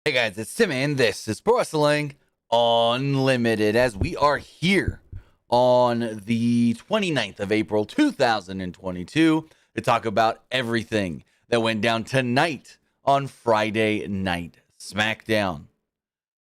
Hey guys, it's Tim and this is Pro Wrestling Unlimited as we are here on the 29th of April 2022 to talk about everything that went down tonight on Friday Night Smackdown.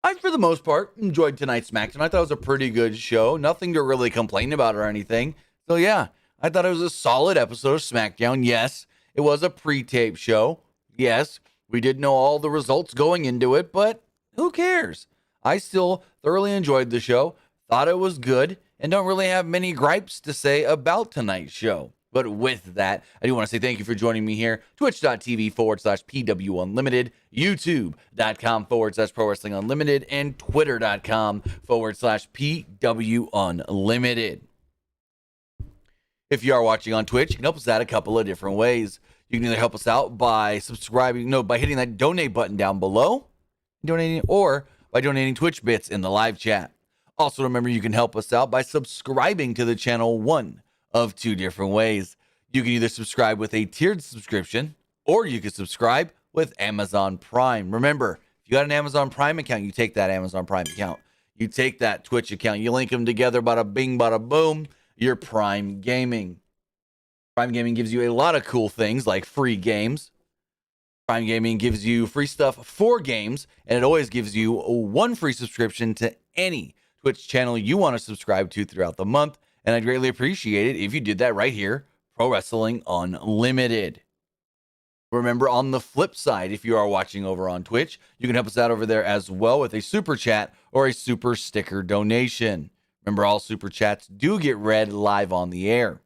I, for the most part, enjoyed tonight's Smackdown. I thought it was a pretty good show. Nothing to really complain about or anything. So yeah, I thought it was a solid episode of Smackdown. Yes, it was a pre-tape show. Yes, we didn't know all the results going into it, but who cares? I still thoroughly enjoyed the show, thought it was good, and don't really have many gripes to say about tonight's show. But with that, I do want to say thank you for joining me here. Twitch.tv/PW Unlimited, YouTube.com/Pro Wrestling Unlimited, and Twitter.com/PW Unlimited. If you are watching on Twitch, you can help us out a couple of different ways. You can either help us out by subscribing, by hitting that donate button down below, donating, or by donating Twitch bits in the live chat. Also, remember you can help us out by subscribing to the channel one of two different ways. You can either subscribe with a tiered subscription, or you can subscribe with Amazon Prime. Remember, if you got an Amazon Prime account, you take that Amazon Prime account. You take that Twitch account, you link them together, bada bing, bada boom, you're Prime Gaming. Prime Gaming gives you a lot of cool things like free games. Prime Gaming gives you free stuff for games, and it always gives you one free subscription to any Twitch channel you want to subscribe to throughout the month. And I'd greatly appreciate it if you did that right here, Pro Wrestling Unlimited. Remember, on the flip side, if you are watching over on Twitch, you can help us out over there as well with a super chat or a super sticker donation. Remember, all super chats do get read live on the air.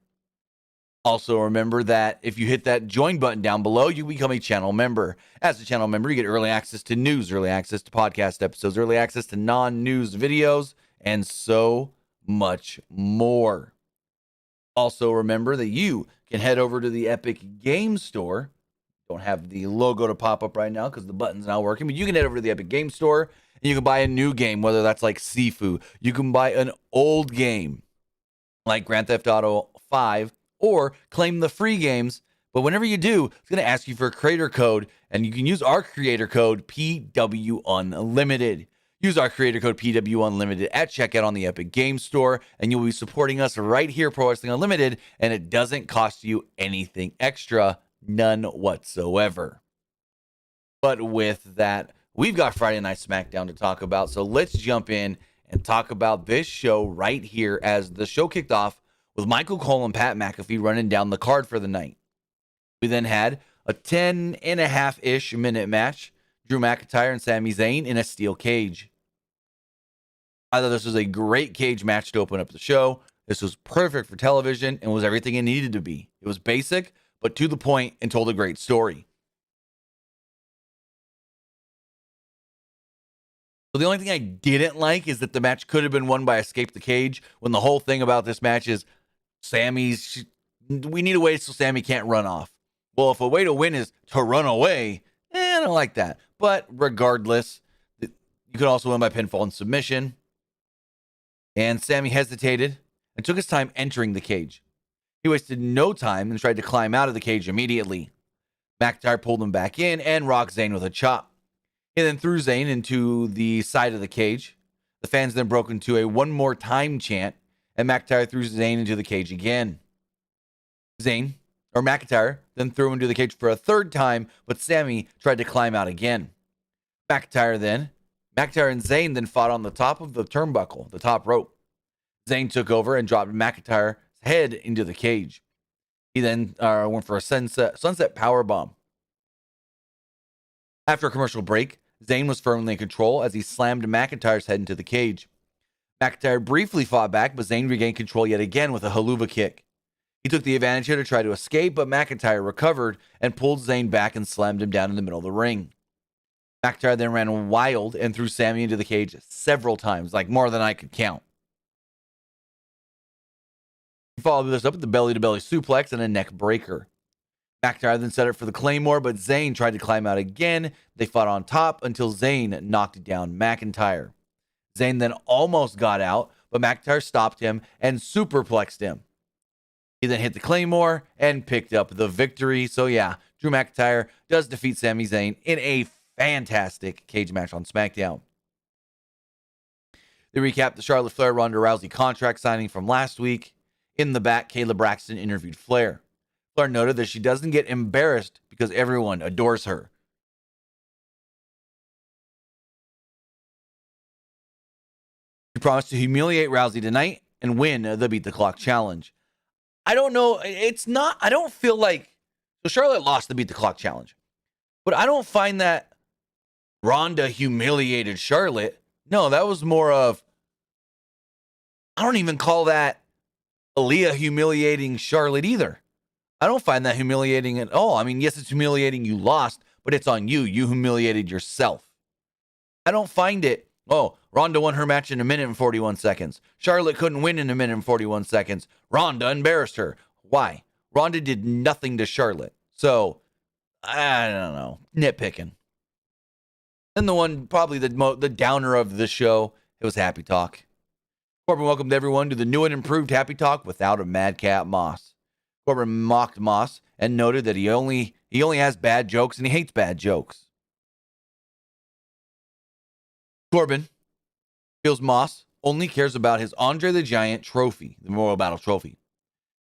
Also, remember that if you hit that join button down below, you become a channel member. As a channel member, you get early access to news, early access to podcast episodes, early access to non-news videos, and so much more. Also, remember that you can head over to the Epic Game Store. Don't have the logo to pop up right now because the button's not working, but you can head over to the Epic Game Store and you can buy a new game, whether that's like Sifu. You can buy an old game like Grand Theft Auto 5, or claim the free games. But whenever you do, it's going to ask you for a creator code, and you can use our creator code PW Unlimited. Use our creator code PW Unlimited at checkout on the Epic Game Store, and you'll be supporting us right here, Pro Wrestling Unlimited, and it doesn't cost you anything extra, none whatsoever. But with that, we've got Friday Night Smackdown to talk about, so let's jump in and talk about this show right here as the show kicked off with Michael Cole and Pat McAfee running down the card for the night. We then had a 10.5-ish minute match, Drew McIntyre and Sami Zayn in a steel cage. I thought this was a great cage match to open up the show. This was perfect for television and was everything it needed to be. It was basic, but to the point and told a great story. So the only thing I didn't like is that the match could have been won by Escape the Cage, when the whole thing about this match is we need a way so Sami can't run off. Well, if a way to win is to run away, I don't like that. But regardless, you could also win by pinfall and submission. And Sami hesitated and took his time entering the cage. He wasted no time and tried to climb out of the cage immediately. McIntyre pulled him back in and rocked Zayn with a chop. He then threw Zayn into the side of the cage. The fans then broke into a one more time chant, and McIntyre threw Zayn into the cage again. McIntyre then threw him into the cage for a third time, but Sami tried to climb out again. McIntyre and Zayn then fought on the top of the turnbuckle, the top rope. Zayn took over and dropped McIntyre's head into the cage. He then went for a sunset powerbomb. After a commercial break, Zayn was firmly in control as he slammed McIntyre's head into the cage. McIntyre briefly fought back, but Zayn regained control yet again with a haluva kick. He took the advantage here to try to escape, but McIntyre recovered and pulled Zayn back and slammed him down in the middle of the ring. McIntyre then ran wild and threw Sami into the cage several times, like more than I could count. He followed this up with the belly-to-belly suplex and a neck breaker. McIntyre then set it for the Claymore, but Zayn tried to climb out again. They fought on top until Zayn knocked down McIntyre. Zayn then almost got out, but McIntyre stopped him and superplexed him. He then hit the Claymore and picked up the victory. So yeah, Drew McIntyre does defeat Sami Zayn in a fantastic cage match on SmackDown. They recap the Charlotte Flair Ronda Rousey contract signing from last week. In the back, Kayla Braxton interviewed Flair. Flair noted that she doesn't get embarrassed because everyone adores her. She promised to humiliate Rousey tonight and win the Beat the Clock challenge. I don't know. I don't feel like. So Charlotte lost the Beat the Clock challenge. But I don't find that Ronda humiliated Charlotte. No, that was more of. I don't even call that Aaliyah humiliating Charlotte either. I don't find that humiliating at all. I mean, yes, it's humiliating you lost, but it's on you. You humiliated yourself. I don't find it, Ronda won her match in 1 minute and 41 seconds. Charlotte couldn't win in 1 minute and 41 seconds. Ronda embarrassed her. Why? Ronda did nothing to Charlotte. So, I don't know. Nitpicking. And the one, probably the downer of the show, it was Happy Talk. Corbin welcomed everyone to the new and improved Happy Talk without a Madcap Moss. Corbin mocked Moss and noted that he only has bad jokes and he hates bad jokes. Corbin feels Moss only cares about his Andre the Giant trophy, the Memorial Battle trophy.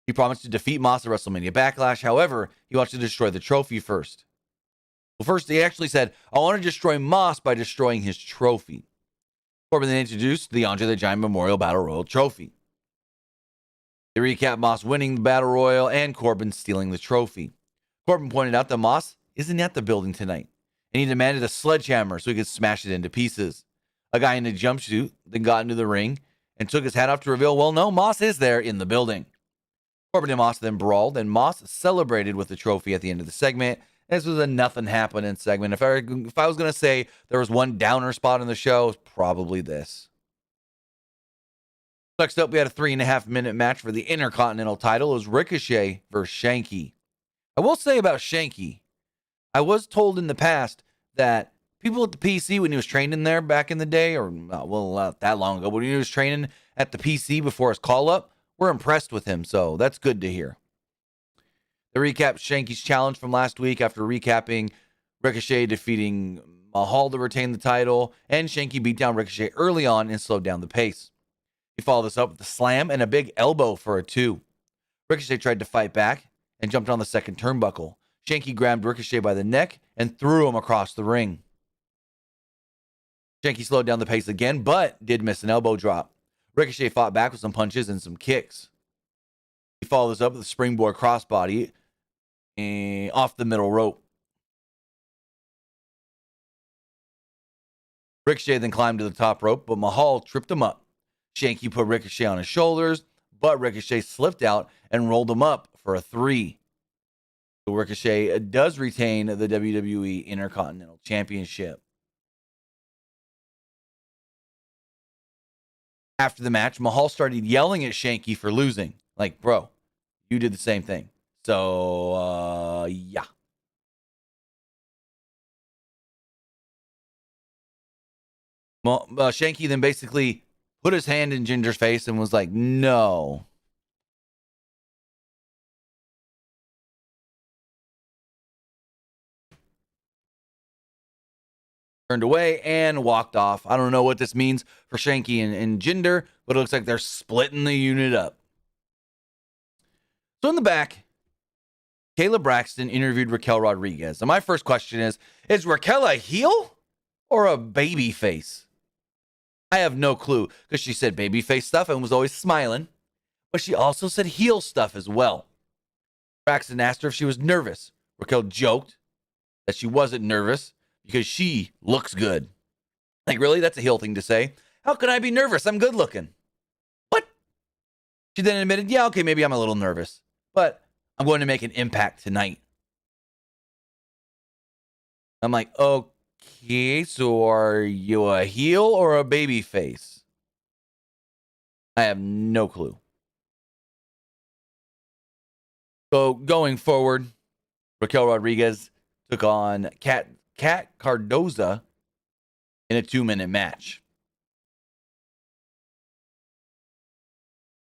He promised to defeat Moss at WrestleMania Backlash. However, he wants to destroy the trophy first. Well, first, he actually said, I want to destroy Moss by destroying his trophy. Corbin then introduced the Andre the Giant Memorial Battle Royal trophy. They recap Moss winning the Battle Royal and Corbin stealing the trophy. Corbin pointed out that Moss isn't at the building tonight, and he demanded a sledgehammer so he could smash it into pieces. A guy in a jumpsuit then got into the ring and took his hat off to reveal, well, no, Moss is there in the building. Corbin and Moss then brawled, and Moss celebrated with the trophy at the end of the segment. This was a nothing happening segment. If I was going to say there was one downer spot in the show, it's probably this. Next up, we had a 3.5 minute match for the Intercontinental title. It was Ricochet versus Shanky. I will say about Shanky, I was told in the past that people at the PC, when he was training there back in the day, or not that long ago, but when he was training at the PC before his call-up, were impressed with him, so that's good to hear. The recap Shanky's challenge from last week after recapping Ricochet defeating Mahal to retain the title, and Shanky beat down Ricochet early on and slowed down the pace. He followed this up with a slam and a big elbow for a 2. Ricochet tried to fight back and jumped on the second turnbuckle. Shanky grabbed Ricochet by the neck and threw him across the ring. Shanky slowed down the pace again, but did miss an elbow drop. Ricochet fought back with some punches and some kicks. He followed this up with a springboard crossbody off the middle rope. Ricochet then climbed to the top rope, but Mahal tripped him up. Shanky put Ricochet on his shoulders, but Ricochet slipped out and rolled him up for a 3. So Ricochet does retain the WWE Intercontinental Championship. After the match, Mahal started yelling at Shanky for losing. Like, bro, you did the same thing. So, yeah. Shanky then basically put his hand in Ginger's face and was like, no. Turned away and walked off. I don't know what this means for Shanky and Jinder, but it looks like they're splitting the unit up. So in the back, Kayla Braxton interviewed Raquel Rodriguez. And my first question is Raquel a heel or a baby face? I have no clue, because she said baby face stuff and was always smiling, but she also said heel stuff as well. Braxton asked her if she was nervous. Raquel joked that she wasn't nervous because she looks good. Like, really? That's a heel thing to say. How can I be nervous? I'm good looking. What? She then admitted, yeah, okay, maybe I'm a little nervous, but I'm going to make an impact tonight. I'm like, okay, so are you a heel or a baby face? I have no clue. So going forward, Raquel Rodriguez took on Kat Cardoza in a 2-minute match.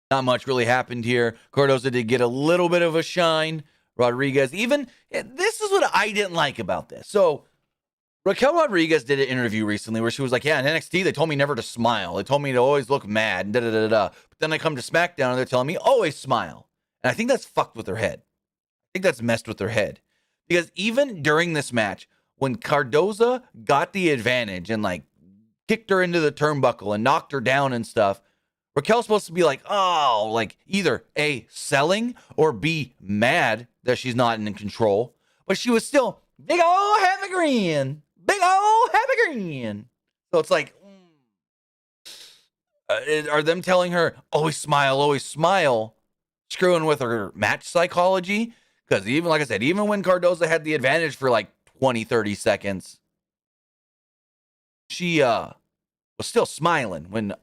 Not much really happened here. Cardoza did get a little bit of a shine. Rodriguez, this is what I didn't like about this. So Raquel Rodriguez did an interview recently where she was like, yeah, in NXT, they told me never to smile. They told me to always look mad, and da-da-da-da. But then I come to SmackDown, and they're telling me always smile. And I think that's fucked with her head. I think that's messed with her head. Because even during this match, when Cardoza got the advantage and, like, kicked her into the turnbuckle and knocked her down and stuff, Raquel's supposed to be like, oh, like, either A, selling, or B, mad that she's not in control. But she was still, big ol' happy grin. Big old happy grin. So it's like, are them telling her, always smile, screwing with her match psychology? Because even, like I said, even when Cardoza had the advantage for like 20, 30 seconds, she was still smiling. When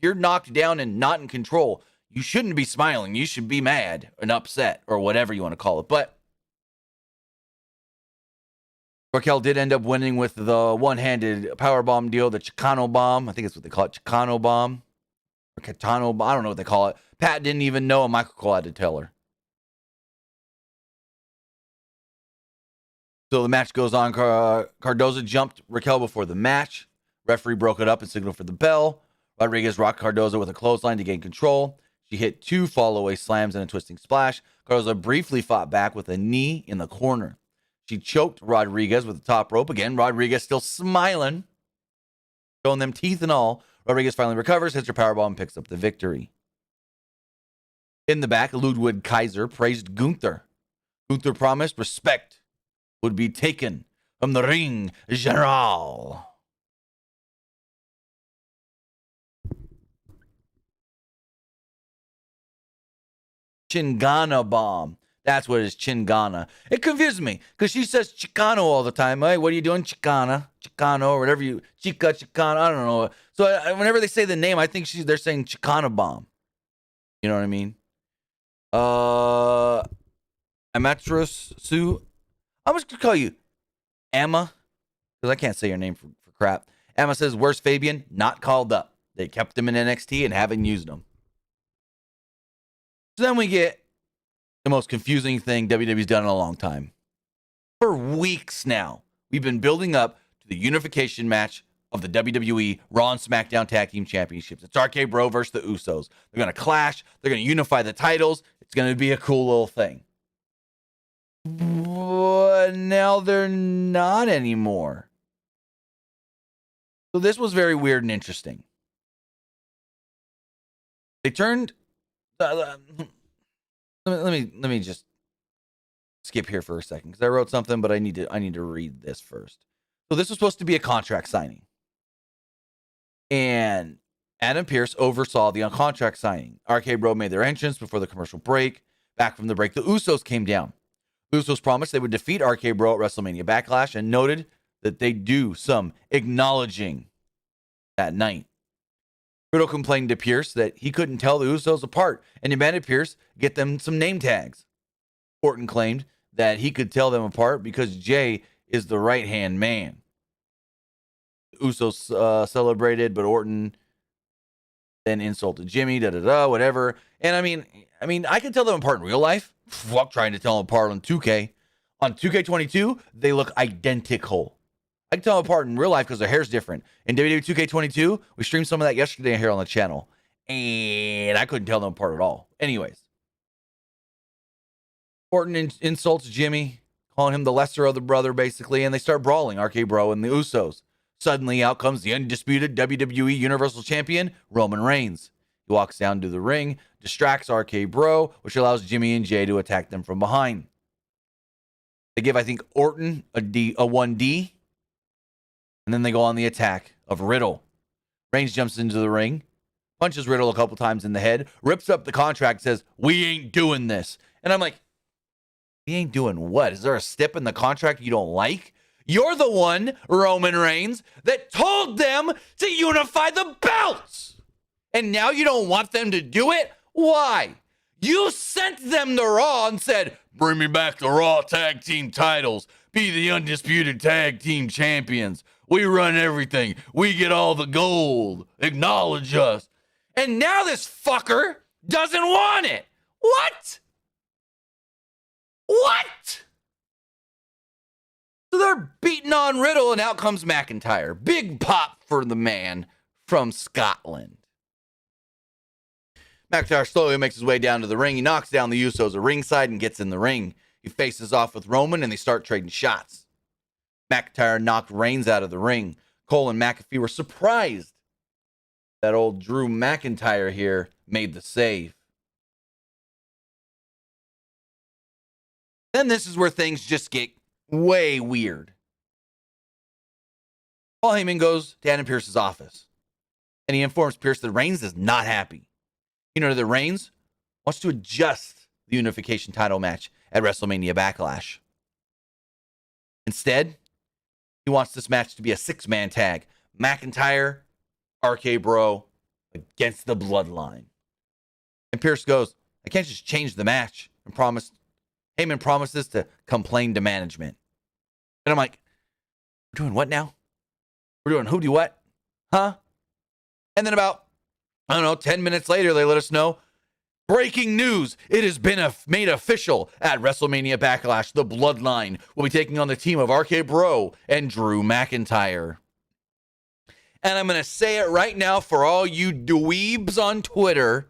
you're knocked down and not in control, you shouldn't be smiling. You should be mad and upset or whatever you want to call it. But Raquel did end up winning with the one-handed powerbomb deal, the Chicano bomb. I think that's what they call it, Chicano bomb. Or Catano bomb. I don't know what they call it. Pat didn't even know, and Michael Cole had to tell her. So the match goes on. Cardoza jumped Raquel before the match. Referee broke it up and signaled for the bell. Rodriguez rocked Cardoza with a clothesline to gain control. She hit 2 fall-away slams and a twisting splash. Cardoza briefly fought back with a knee in the corner. She choked Rodriguez with the top rope. Again, Rodriguez still smiling, showing them teeth and all. Rodriguez finally recovers, hits her powerbomb, and picks up the victory. In the back, Ludwig Kaiser praised Gunther. Gunther promised respect would be taken from the ring general. Chingana bomb. That's what it is, Chingana. It confused me because she says Chicano all the time. Hey, what are you doing, Chicana? Chicano, or whatever you, Chica, Chicana, I don't know. So whenever they say the name, I think they're saying Chicana bomb. You know what I mean? Amatros Sue. I'm just going to call you Emma because I can't say your name for crap. Emma says, where's Fabian? Not called up. They kept him in NXT and haven't used him. So then we get the most confusing thing WWE's done in a long time. For weeks now, we've been building up to the unification match of the WWE Raw and SmackDown Tag Team Championships. It's RK Bro versus the Usos. They're going to clash. They're going to unify the titles. It's going to be a cool little thing. But now they're not anymore. So this was very weird and interesting. They turned... Let me just skip here for a second because I wrote something, but I need to read this first. So this was supposed to be a contract signing, and Adam Pearce oversaw the contract signing. RK Bro made their entrance before the commercial break. Back from the break, the Usos came down. The Usos promised they would defeat RK Bro at WrestleMania Backlash and noted that they'd do some acknowledging that night. Riddle complained to Pearce that he couldn't tell the Usos apart and demanded Pearce get them some name tags. Orton claimed that he could tell them apart because Jay is the right-hand man. The Usos celebrated, but Orton then insulted Jimmy, whatever. And I mean, I can tell them apart in real life. Fuck trying to tell them apart on 2K. On 2K22, they look identical. I can tell them apart in real life because their hair's different. In WWE 2K22, we streamed some of that yesterday here on the channel, and I couldn't tell them apart at all. Anyways, Orton insults Jimmy, calling him the lesser of the brother, basically, and they start brawling, RK Bro and the Usos. Suddenly, out comes the undisputed WWE Universal Champion, Roman Reigns. He walks down to the ring, distracts RK Bro, which allows Jimmy and Jay to attack them from behind. They give, I think, Orton a 1D. And then they go on the attack of Riddle. Reigns jumps into the ring, punches Riddle a couple times in the head, rips up the contract, says, we ain't doing this. And I'm like, we ain't doing what? Is there a step in the contract you don't like? You're the one, Roman Reigns, that told them to unify the belts. And now you don't want them to do it? Why? You sent them to Raw and said, bring me back the Raw tag team titles. Be the undisputed tag team champions. We run everything. We get all the gold. Acknowledge us. And now this fucker doesn't want it. What? What? So They're beating on Riddle, and out comes McIntyre. Big pop for the man from Scotland. McIntyre slowly makes his way down to the ring. He knocks down the Usos at ringside and gets in the ring. He faces off with Roman, and they start trading shots. McIntyre knocked Reigns out of the ring. Cole and McAfee were surprised that old Drew McIntyre here made the save. Then this is where things just get way weird. Paul Heyman goes to Adam Pearce's office, and he informs Pearce that Reigns is not happy. You know that Reigns wants to adjust the unification title match at WrestleMania Backlash. Instead, he wants this match to be a 6-man tag. McIntyre, RK Bro against the Bloodline. And Pearce goes, I can't just change the match. And Heyman promises to complain to management. And I'm like, we're doing what now? We're doing who do what? Huh? And then about, 10 minutes later, they let us know, breaking news, it has been made official at WrestleMania Backlash. The Bloodline will be taking on the team of RK Bro and Drew McIntyre. And I'm going to say it right now for all you dweebs on Twitter.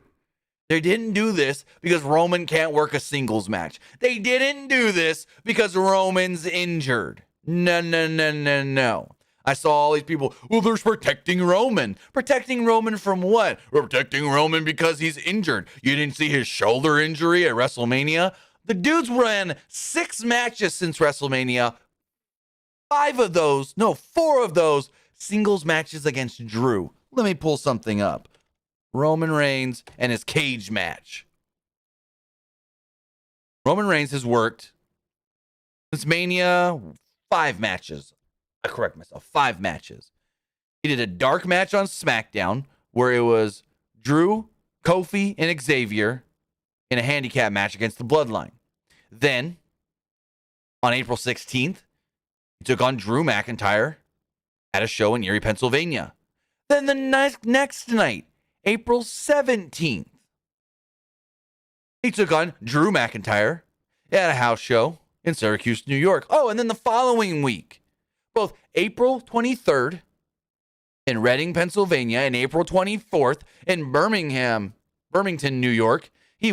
They didn't do this because Roman can't work a singles match. They didn't do this because Roman's injured. No. I saw all these people, well, they're protecting Roman. Protecting Roman from what? We're protecting Roman because he's injured. You didn't see his shoulder injury at WrestleMania? The dude's ran 6 matches since WrestleMania. 4 of those singles matches against Drew. Let me pull something up. Roman Reigns and his cage match. Roman Reigns has worked since Mania 5 matches. I correct myself, 5 matches. He did a dark match on SmackDown where it was Drew, Kofi, and Xavier in a handicap match against the Bloodline. Then, on April 16th, he took on Drew McIntyre at a show in Erie, Pennsylvania. Then the next night, April 17th, he took on Drew McIntyre at a house show in Syracuse, New York. Oh, and then the following week, both April 23rd in Reading, Pennsylvania, and April 24th in Birmingham, New York, he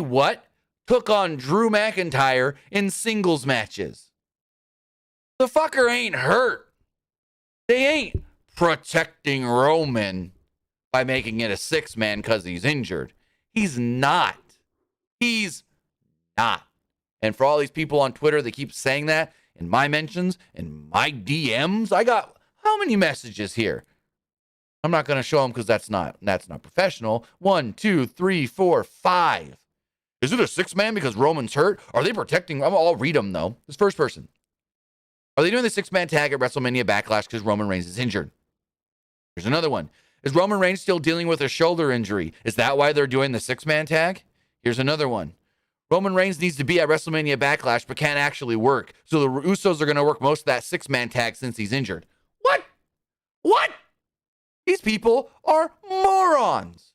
took on Drew McIntyre in singles matches. The fucker ain't hurt. They ain't protecting Roman by making it a 6-man because he's injured. He's not. And for all these people on Twitter that keep saying that, in my mentions, in my DMs, I got how many messages here? I'm not going to show them because that's not professional. 1, 2, 3, 4, 5. Is it a 6-man because Roman's hurt? Are they protecting? I'll read them though. This first person. Are they doing the 6-man tag at WrestleMania Backlash because Roman Reigns is injured? Here's another one. Is Roman Reigns still dealing with a shoulder injury? Is that why they're doing the 6-man tag? Here's another one. Roman Reigns needs to be at WrestleMania Backlash but can't actually work. So the Usos are going to work most of that 6-man tag since he's injured. What? These people are morons.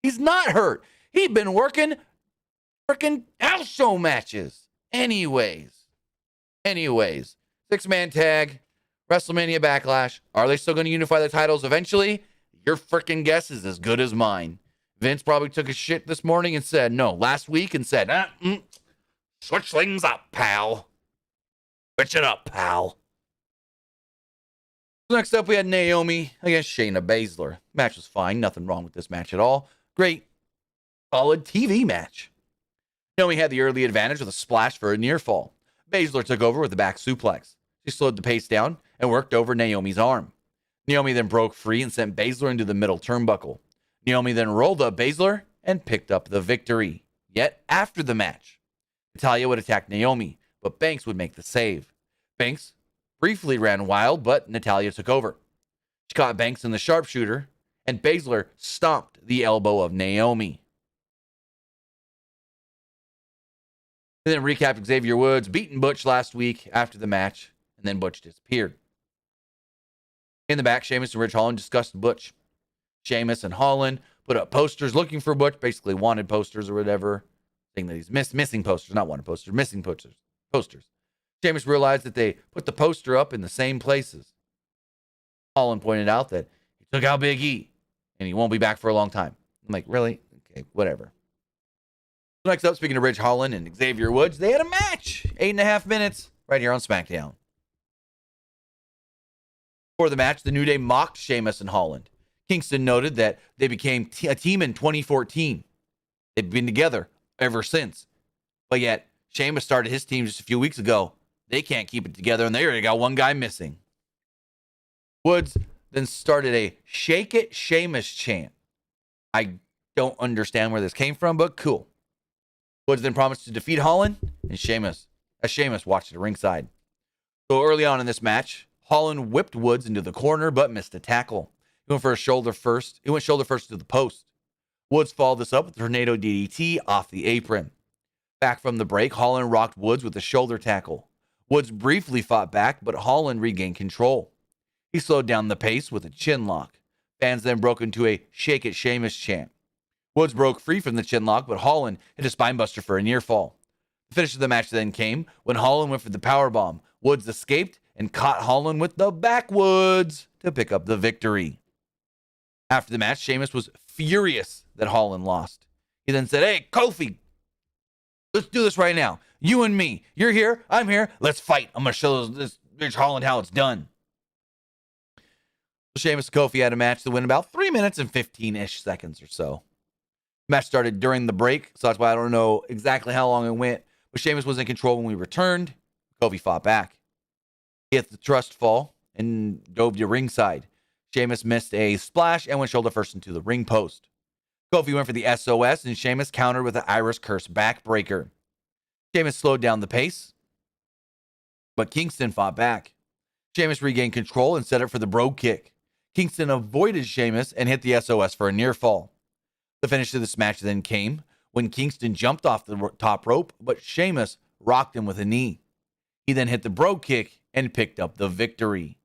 He's not hurt. He's been working freaking house show matches. Anyways. 6-man tag, WrestleMania Backlash. Are they still going to unify the titles eventually? Your freaking guess is as good as mine. Vince probably took a shit this morning and said, no, last week and said, switch things up, pal. Switch it up, pal. Next up, we had Naomi against Shayna Baszler. Match was fine. Nothing wrong with this match at all. Great, solid TV match. Naomi had the early advantage with a splash for a near fall. Baszler took over with a back suplex. She slowed the pace down and worked over Naomi's arm. Naomi then broke free and sent Baszler into the middle turnbuckle. Naomi then rolled up Baszler and picked up the victory. Yet after the match, Natalya would attack Naomi, but Banks would make the save. Banks briefly ran wild, but Natalya took over. She caught Banks in the sharpshooter, and Baszler stomped the elbow of Naomi. And then recapped Xavier Woods beating Butch last week after the match, and then Butch disappeared. In the back, Sheamus and Ridge Holland discussed Butch. Sheamus and Holland put up posters looking for Butch, basically wanted posters or whatever, saying that he's missing posters, not wanted posters, missing posters. Sheamus realized that they put the poster up in the same places. Holland pointed out that he took out Big E, and he won't be back for a long time. I'm like, really? Okay, whatever. Next up, speaking of Ridge Holland and Xavier Woods, they had a match, 8.5 minutes, right here on SmackDown. Before the match, the New Day mocked Sheamus and Holland. Kingston noted that they became a team in 2014. They've been together ever since. But yet, Sheamus started his team just a few weeks ago. They can't keep it together, and they already got one guy missing. Woods then started a Shake It Sheamus chant. I don't understand where this came from, but cool. Woods then promised to defeat Holland and Sheamus, as Sheamus watched at ringside. So early on in this match, Holland whipped Woods into the corner, but missed a tackle. He went for a shoulder first. He went shoulder first to the post. Woods followed this up with a tornado DDT off the apron. Back from the break, Holland rocked Woods with a shoulder tackle. Woods briefly fought back, but Holland regained control. He slowed down the pace with a chin lock. Fans then broke into a Shake It Sheamus chant. Woods broke free from the chin lock, but Holland hit a spinebuster for a near fall. The finish of the match then came when Holland went for the powerbomb. Woods escaped and caught Holland with the backwoods to pick up the victory. After the match, Sheamus was furious that Holland lost. He then said, "Hey, Kofi, let's do this right now. You and me. You're here. I'm here. Let's fight. I'm going to show this Ridge Holland how it's done." So Sheamus and Kofi had a match to win about 3 minutes and 15-ish seconds or so. The match started during the break, so that's why I don't know exactly how long it went. But Sheamus was in control when we returned. Kofi fought back. He hit the trust fall and dove to ringside. Sheamus missed a splash and went shoulder first into the ring post. Kofi went for the SOS, and Sheamus countered with an Irish Curse backbreaker. Sheamus slowed down the pace, but Kingston fought back. Sheamus regained control and set up for the Brogue Kick. Kingston avoided Sheamus and hit the SOS for a near fall. The finish of this match then came when Kingston jumped off the top rope, but Sheamus rocked him with a knee. He then hit the Brogue Kick and picked up the victory.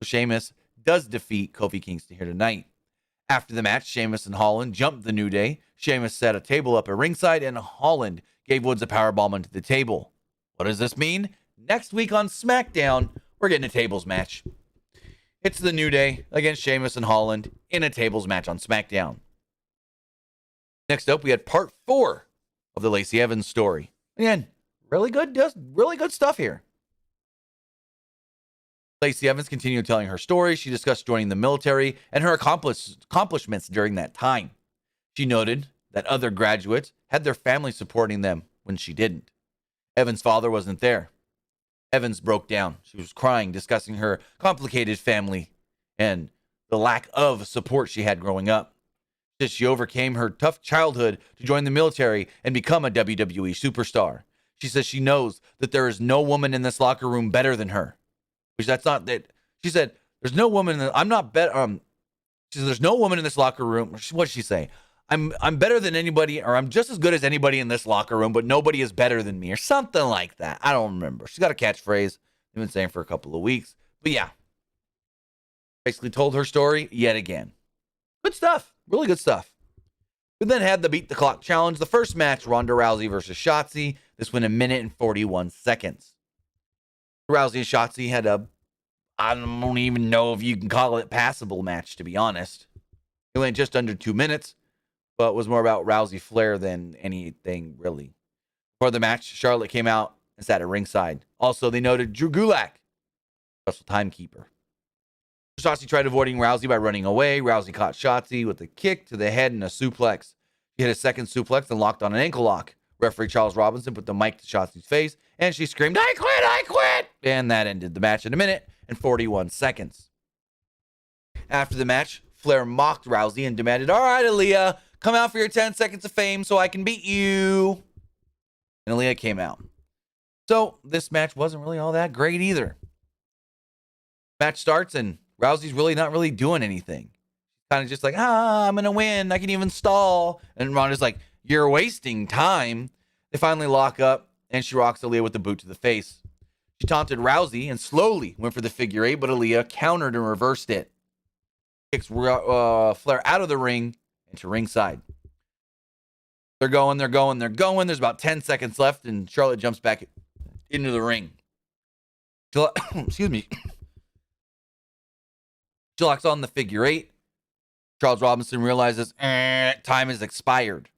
So Sheamus does defeat Kofi Kingston here tonight. After the match, Sheamus and Holland jumped the New Day. Sheamus set a table up at ringside, and Holland gave Woods a powerbomb into the table. What does this mean? Next week on SmackDown, we're getting a tables match. It's the New Day against Sheamus and Holland in a tables match on SmackDown. Next up, we had part 4 of the Lacey Evans story. Again, really good stuff here. Lacey Evans continued telling her story. She discussed joining the military and her accomplishments during that time. She noted that other graduates had their family supporting them when she didn't. Evans' father wasn't there. Evans broke down. She was crying, discussing her complicated family and the lack of support she had growing up. She overcame her tough childhood to join the military and become a WWE superstar. She says she knows that there is no woman in this locker room better than her. Which that's not that. She said, "There's no woman. I'm not better." She said, "There's no woman in this locker room." What did she say? I'm better than anybody, or I'm just as good as anybody in this locker room, but nobody is better than me, or something like that. I don't remember. She's got a catchphrase. I've been saying for a couple of weeks, but yeah, basically told her story yet again. Good stuff. Really good stuff. We then had the Beat the Clock challenge. The first match, Ronda Rousey versus Shotzi. This went 1 minute and 41 seconds. Rousey and Shotzi had I don't even know if you can call it passable match, to be honest. It went just under 2 minutes, but it was more about Rousey flair than anything really. Before the match, Charlotte came out and sat at ringside. Also, they noted Drew Gulak, special timekeeper. Shotzi tried avoiding Rousey by running away. Rousey caught Shotzi with a kick to the head and a suplex. She hit a second suplex and locked on an ankle lock. Referee Charles Robinson put the mic to Shotzi's face, and she screamed, "I quit, I quit!" And that ended the match in 1 minute and 41 seconds. After the match, Flair mocked Rousey and demanded, "All right, Aaliyah, come out for your 10 seconds of fame so I can beat you." And Aaliyah came out. So this match wasn't really all that great either. Match starts, and Rousey's really not really doing anything. Kind of just like, I'm going to win. I can even stall. And Ronda's like, "You're wasting time." They finally lock up, and she rocks Aaliyah with the boot to the face. She taunted Rousey and slowly went for the figure 8, but Aaliyah countered and reversed it. Kicks Flair out of the ring into ringside. They're going. There's about 10 seconds left, and Charlotte jumps back into the ring. Excuse me. She locks on the figure 8. Charles Robinson realizes time has expired.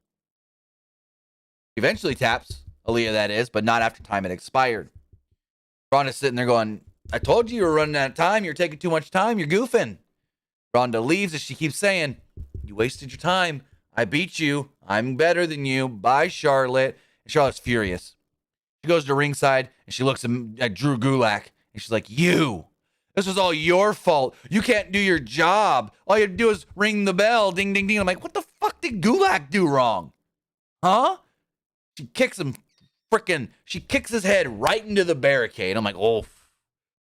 Eventually taps Aaliyah, that is, but not after time had expired. Ronda's sitting there going, I told you were running out of time. You're taking too much time. You're goofing. Ronda leaves as she keeps saying, you wasted your time. I beat you. I'm better than you. Bye, Charlotte. And Charlotte's furious. She goes to ringside and she looks at Drew Gulak and she's like, this was all your fault. You can't do your job. All you have to do is ring the bell. Ding, ding, ding. I'm like, what the fuck did Gulak do wrong? Huh? She kicks his head right into the barricade. I'm like, oh.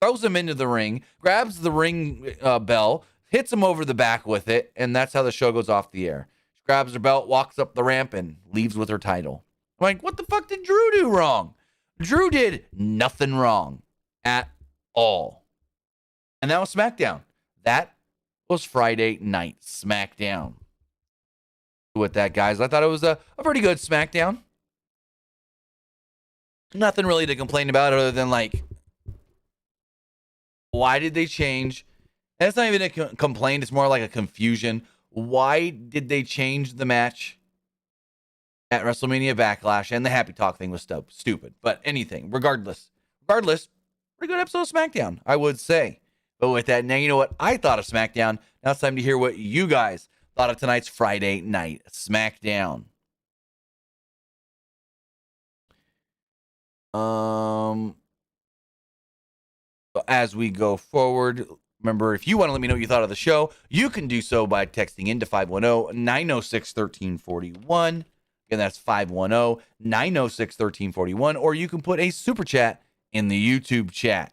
Throws him into the ring, grabs the ring bell, hits him over the back with it, and that's how the show goes off the air. She grabs her belt, walks up the ramp, and leaves with her title. I'm like, what the fuck did Drew do wrong? Drew did nothing wrong at all. And that was SmackDown. That was Friday Night SmackDown. With that, guys, I thought it was a pretty good SmackDown. Nothing really to complain about other than, like, why did they change? And it's not even a complaint. It's more like a confusion. Why did they change the match at WrestleMania Backlash? And the Happy Talk thing was stupid. But anything, regardless, pretty good episode of SmackDown, I would say. But with that, now you know what I thought of SmackDown. Now it's time to hear what you guys thought of tonight's Friday Night SmackDown. As we go forward, remember, if you want to let me know what you thought of the show, you can do so by texting into 510-906-1341. Again, that's 510-906-1341. Or you can put a super chat in the YouTube chat.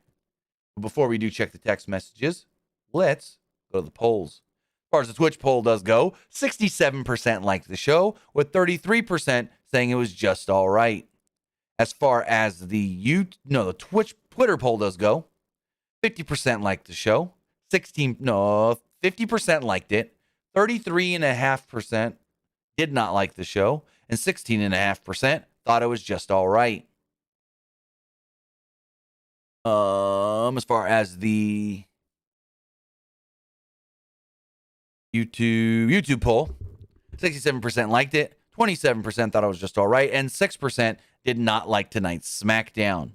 Before we do check the text messages, let's go to the polls. As far as the Twitch poll does go, 67% liked the show, with 33% saying it was just all right. As far as the Twitter poll does go, 50% liked the show, 50% liked it, 33.5% did not like the show, and 16.5% thought it was just all right. As far as the YouTube poll, 67% liked it, 27% thought it was just all right, and 6% did not like tonight's SmackDown.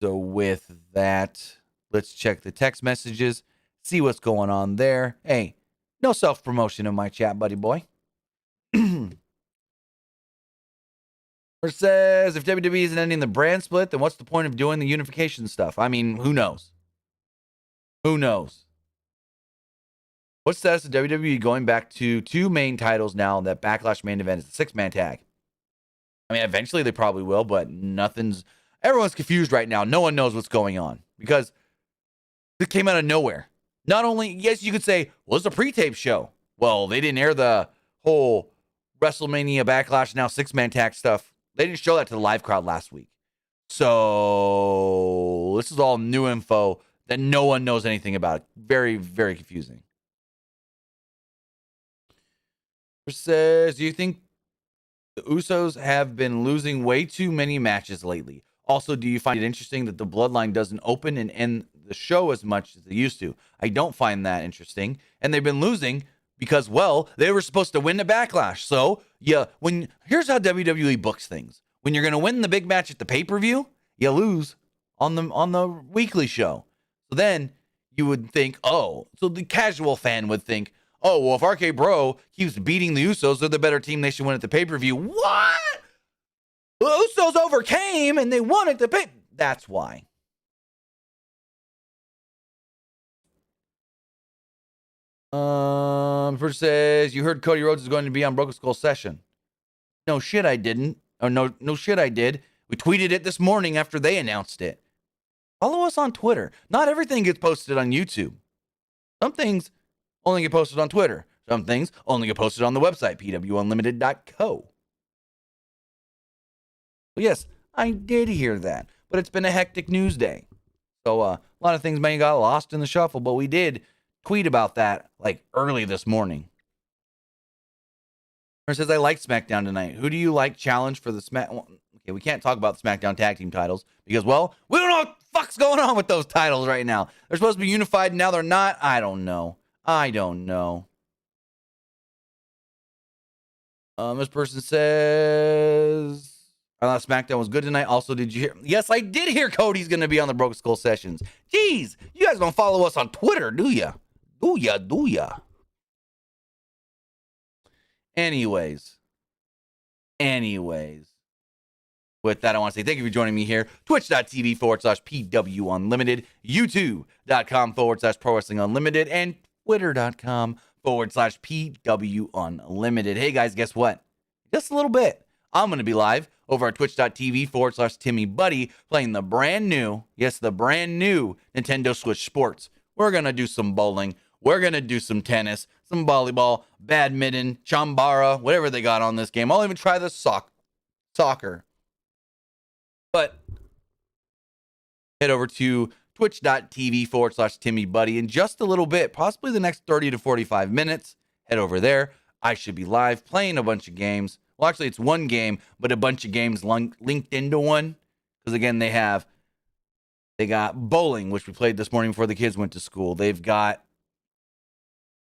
So with that, let's check the text messages, see what's going on there. Hey, no self-promotion in my chat, buddy boy. Or says, if WWE isn't ending the brand split, then what's the point of doing the unification stuff? I mean, who knows? Who knows? What's the status of WWE going back to 2 main titles now that Backlash main event is a 6-man tag? I mean, eventually they probably will, but everyone's confused right now. No one knows what's going on because it came out of nowhere. Not only, yes, you could say, well, it's a pre-tape show. Well, they didn't air the whole WrestleMania Backlash now 6-man tag stuff. They didn't show that to the live crowd last week. So this is all new info that no one knows anything about. Very, very confusing. Says, do you think the Usos have been losing way too many matches lately? Also, do you find it interesting that the Bloodline doesn't open and end the show as much as they used to? I don't find that interesting. And they've been losing because, well, they were supposed to win the Backlash. So, yeah, here's how WWE books things. When you're going to win the big match at the pay-per-view, you lose on the weekly show. So then you would think, so the casual fan would think, well, if RK Bro keeps beating the Usos, they're the better team. They should win at the pay-per-view. What? The Usos overcame and they won at the pay. That's why. First says, you heard Cody Rhodes is going to be on Broken Skull Session. No shit, I didn't. No shit, I did. We tweeted it this morning after they announced it. Follow us on Twitter. Not everything gets posted on YouTube. Some things only get posted on Twitter. Some things only get posted on the website, pwunlimited.co. Well, yes, I did hear that, but it's been a hectic news day. So a lot of things may have got lost in the shuffle, but we did tweet about that like early this morning. It says, I like SmackDown tonight. Who do you like challenge for the Okay, we can't talk about the SmackDown tag team titles because, well, we don't know what the fuck's going on with those titles right now. They're supposed to be unified, and now they're not. I don't know. This person says, I thought SmackDown was good tonight. Also, did you hear? Yes, I did hear Cody's going to be on the Broke Skull Sessions. Jeez, you guys don't follow us on Twitter, do ya? Do ya? Anyways. With that, I want to say thank you for joining me here. Twitch.tv/PW Unlimited, YouTube.com/Pro Wrestling Unlimited, and Twitter.com/PW Unlimited. Hey guys, guess what? Just a little bit. I'm going to be live over at Twitch.tv/Timmy Buddy playing the brand new Nintendo Switch Sports. We're going to do some bowling. We're going to do some tennis, some volleyball, badminton, chambara, whatever they got on this game. I'll even try the soccer. But head over to twitch.tv/Timmy Buddy in just a little bit, possibly the next 30 to 45 minutes. Head over there. I should be live playing a bunch of games. Well, actually, it's one game, but a bunch of games linked into one. Because, again, they got bowling, which we played this morning before the kids went to school. They've got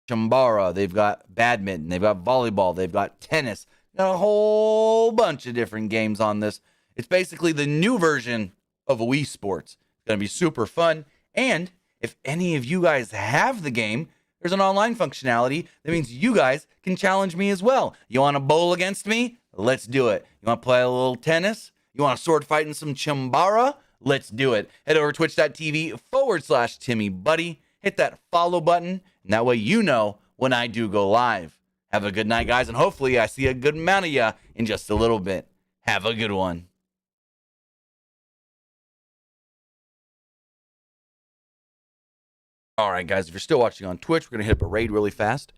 chambara. They've got badminton. They've got volleyball. They've got tennis. Got a whole bunch of different games on this. It's basically the new version of Wii Sports. It's going to be super fun. And if any of you guys have the game, there's an online functionality. That means you guys can challenge me as well. You want to bowl against me? Let's do it. You want to play a little tennis? You want to sword fight in some chambara? Let's do it. Head over to twitch.tv/Timmy Buddy. Hit that follow button. And that way you know when I do go live. Have a good night, guys. And hopefully I see a good amount of you in just a little bit. Have a good one. All right, guys, if you're still watching on Twitch, we're going to hit up a raid really fast.